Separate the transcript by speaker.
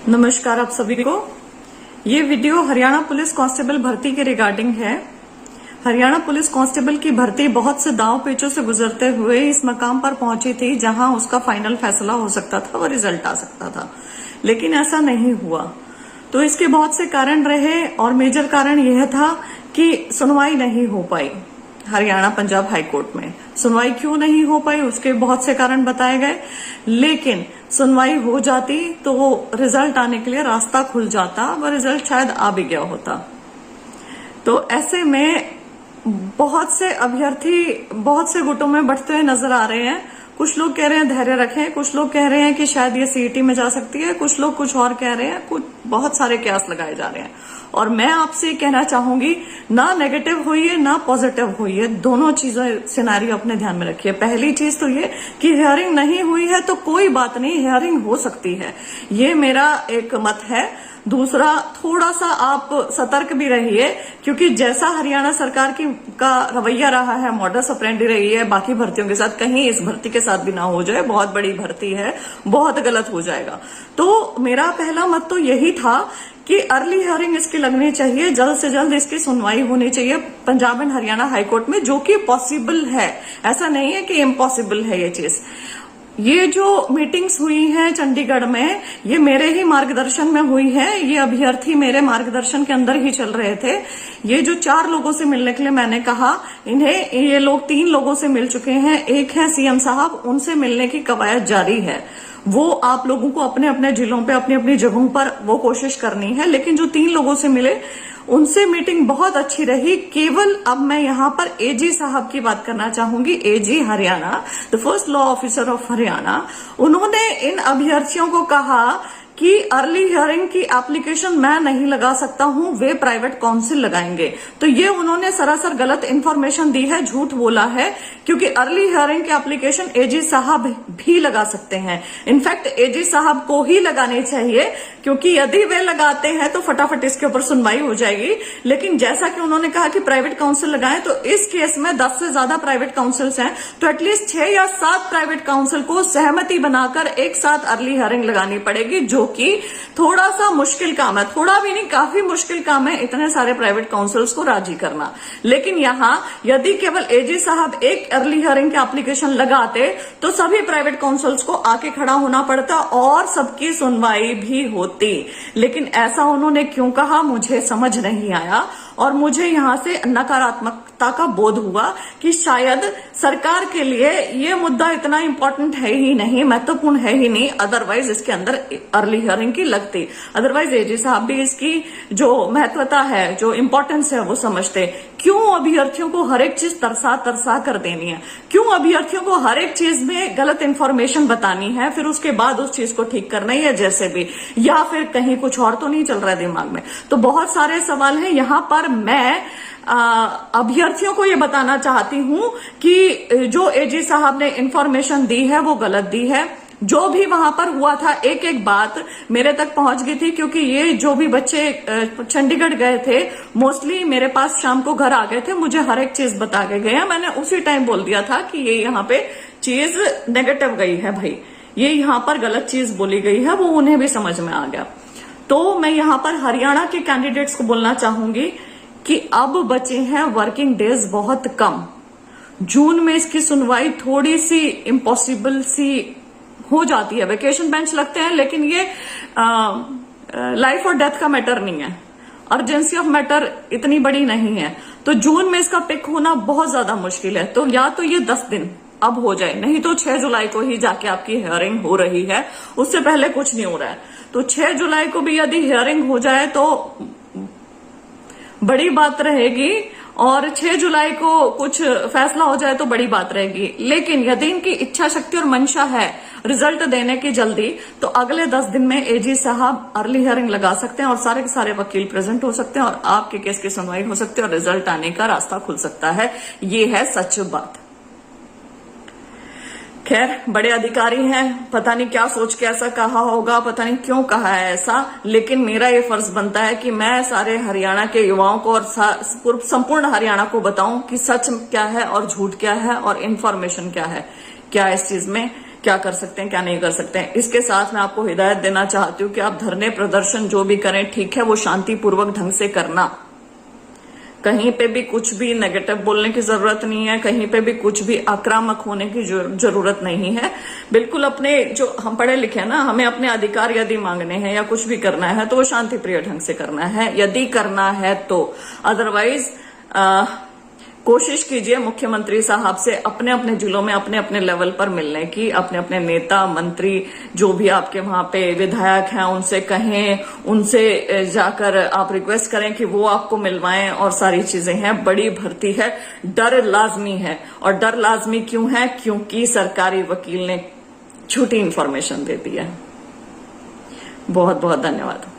Speaker 1: नमस्कार आप सभी को। ये वीडियो हरियाणा पुलिस कांस्टेबल भर्ती के रिगार्डिंग है। हरियाणा पुलिस कांस्टेबल की भर्ती बहुत से दांव पेचों से गुजरते हुए इस मकाम पर पहुंची थी जहां उसका फाइनल फैसला हो सकता था और रिजल्ट आ सकता था, लेकिन ऐसा नहीं हुआ। तो इसके बहुत से कारण रहे और मेजर कारण यह था कि सुनवाई नहीं हो पाई। हरियाणा पंजाब हाई कोर्ट में सुनवाई क्यों नहीं हो पाई, उसके बहुत से कारण बताए गए, लेकिन सुनवाई हो जाती तो रिजल्ट आने के लिए रास्ता खुल जाता, वह रिजल्ट शायद आ भी गया होता। तो ऐसे में बहुत से अभ्यर्थी बहुत से गुटों में बढ़ते हुए नजर आ रहे हैं। कुछ लोग कह रहे हैं धैर्य रखें, कुछ लोग कह रहे हैं कि शायद ये सीईटी में जा सकती है, कुछ लोग कुछ और कह रहे हैं, कुछ बहुत सारे कयास लगाए जा रहे हैं। और मैं आपसे कहना चाहूंगी, ना नेगेटिव होइए ना पॉजिटिव होइए, दोनों चीजें सिनेरियो अपने ध्यान में रखिए। पहली चीज तो ये कि हियरिंग नहीं हुई है तो कोई बात नहीं, हियरिंग हो सकती है, ये मेरा एक मत है। दूसरा, थोड़ा सा आप सतर्क भी रहिए, क्योंकि जैसा हरियाणा सरकार का रवैया रहा है, मॉडस ऑपरेंडी रही है बाकी भर्तियों के साथ, कहीं इस भर्ती के साथ भी ना हो जाए। बहुत बड़ी भर्ती है, बहुत गलत हो जाएगा। तो मेरा पहला मत तो यही था कि अर्ली हियरिंग इसकी लगनी चाहिए, जल्द से जल्द इसकी सुनवाई होनी चाहिए पंजाब एंड हरियाणा हाईकोर्ट में, जो कि पॉसिबल है। ऐसा नहीं है कि इम्पॉसिबल है ये चीज। ये जो मीटिंग्स हुई हैं चंडीगढ़ में, ये मेरे ही मार्गदर्शन में हुई है। ये अभ्यर्थी मेरे मार्गदर्शन के अंदर ही चल रहे थे। ये जो 4 लोगों से मिलने के लिए मैंने कहा, इन्हें ये लोग 3 लोगों से मिल चुके हैं। एक है सीएम साहब, उनसे मिलने की कवायद जारी है। वो आप लोगों को अपने अपने जिलों पे अपनी अपनी जगहों पर वो कोशिश करनी है, लेकिन जो 3 लोगों से मिले उनसे मीटिंग बहुत अच्छी रही। केवल अब मैं यहाँ पर एजी साहब की बात करना चाहूंगी, AG Haryana, the first law officer of Haryana. उन्होंने इन अभ्यर्थियों को कहा कि अर्ली हियरिंग की एप्लीकेशन मैं नहीं लगा सकता हूं, वे प्राइवेट काउंसिल लगाएंगे। तो ये उन्होंने सरासर गलत इंफॉर्मेशन दी है, झूठ बोला है, क्योंकि अर्ली हियरिंग की एप्लीकेशन एजी साहब भी लगा सकते हैं। इनफैक्ट एजी साहब को ही लगानी चाहिए, क्योंकि यदि वे लगाते हैं तो फटाफट इसके ऊपर सुनवाई हो जाएगी। लेकिन जैसा कि उन्होंने कहा कि प्राइवेट काउंसिल लगाएं, तो इस केस में 10 से ज्यादा प्राइवेट काउंसिल्स हैं, तो एटलीस्ट 6 या 7 प्राइवेट काउंसिल को सहमति बनाकर एक साथ अर्ली हियरिंग लगानी पड़ेगी, जो कि थोड़ा सा मुश्किल काम है। थोड़ा भी नहीं, काफी मुश्किल काम है इतने सारे प्राइवेट काउंसिल्स को राजी करना। लेकिन यहां यदि केवल एजी साहब एक अर्ली हियरिंग की एप्लीकेशन लगाते तो सभी प्राइवेट काउंसिल्स को आके खड़ा होना पड़ता और सबकी सुनवाई भी होती। लेकिन ऐसा उन्होंने क्यों कहा, मुझे समझ नहीं आया। और मुझे यहां से नकारात्मकता का बोध हुआ कि शायद सरकार के लिए ये मुद्दा इतना इंपॉर्टेंट है ही नहीं, महत्वपूर्ण है ही नहीं, अदरवाइज इसके अंदर अर्ली हियरिंग की लगती। अदरवाइज एजी साहब भी इसकी जो महत्वता है, जो इंपॉर्टेंस है, वो समझते। क्यों अभ्यर्थियों को हर एक चीज तरसा तरसा कर देनी है? क्यों अभ्यर्थियों को हर एक चीज में गलत इंफॉर्मेशन बतानी है, फिर उसके बाद उस चीज को ठीक करना ही है जैसे भी, या फिर कहीं कुछ और तो नहीं चल रहा है दिमाग में? तो बहुत सारे सवाल हैं यहां पर। मैं अभ्यर्थियों को ये बताना चाहती हूं कि जो एजी साहब ने इंफॉर्मेशन दी है वो गलत दी है। जो भी वहां पर हुआ था, एक एक बात मेरे तक पहुंच गई थी, क्योंकि ये जो भी बच्चे चंडीगढ़ गए थे, मोस्टली मेरे पास शाम को घर आ गए थे, मुझे हर एक चीज बता के गए हैं। मैंने उसी टाइम बोल दिया था कि ये यहाँ पे चीज नेगेटिव गई है भाई, ये यहाँ पर गलत चीज बोली गई है, वो उन्हें भी समझ में आ गया। तो मैं यहाँ पर हरियाणा के कैंडिडेट्स को बोलना चाहूंगी कि अब बचे हैं वर्किंग डेज बहुत कम। जून में इसकी सुनवाई थोड़ी सी इम्पॉसिबल सी हो जाती है। वेकेशन बेंच लगते हैं, लेकिन ये लाइफ और डेथ का मैटर नहीं है, अर्जेंसी ऑफ मैटर इतनी बड़ी नहीं है। तो जून में इसका पिक होना बहुत ज्यादा मुश्किल है। तो या तो ये 10 दिन अब हो जाए, नहीं तो 6 जुलाई को ही जाके आपकी हियरिंग हो रही है, उससे पहले कुछ नहीं हो रहा है। तो 6 जुलाई को भी यदि हियरिंग हो जाए तो बड़ी बात रहेगी, और 6 जुलाई को कुछ फैसला हो जाए तो बड़ी बात रहेगी। लेकिन यदि इनकी इच्छा शक्ति और मंशा है रिजल्ट देने की जल्दी, तो अगले 10 दिन में एजी साहब अर्ली हियरिंग लगा सकते हैं और सारे के सारे वकील प्रेजेंट हो सकते हैं और आपके केस की सुनवाई हो सकती है और रिजल्ट आने का रास्ता खुल सकता है। ये है सच बात। खैर, बड़े अधिकारी हैं, पता नहीं क्या सोच के ऐसा कहा होगा, पता नहीं क्यों कहा है ऐसा, लेकिन मेरा ये फर्ज बनता है कि मैं सारे हरियाणा के युवाओं को और संपूर्ण हरियाणा को बताऊं कि सच क्या है और झूठ क्या है और इन्फॉर्मेशन क्या है, क्या इस चीज में क्या कर सकते हैं क्या नहीं कर सकते हैं। इसके साथ मैं आपको हिदायत देना चाहती हूँ कि आप धरने प्रदर्शन जो भी करें ठीक है, वो शांतिपूर्वक ढंग से करना। कहीं पे भी कुछ भी नेगेटिव बोलने की जरूरत नहीं है, कहीं पे भी कुछ भी आक्रामक होने की जरूरत नहीं है। बिल्कुल अपने, जो हम पढ़े लिखे हैं ना, हमें अपने अधिकार यदि मांगने हैं या कुछ भी करना है तो वो शांति प्रिय ढंग से करना है, यदि करना है तो। अदरवाइज कोशिश कीजिए मुख्यमंत्री साहब से अपने अपने जिलों में अपने अपने लेवल पर मिलने की, अपने अपने नेता मंत्री जो भी आपके वहां पे विधायक हैं उनसे कहें, उनसे जाकर आप रिक्वेस्ट करें कि वो आपको मिलवाएं। और सारी चीजें हैं, बड़ी भर्ती है, डर लाजमी है। और डर लाजमी क्यों है? क्योंकि सरकारी वकील ने झूठी इंफॉर्मेशन दे दी है। बहुत बहुत धन्यवाद।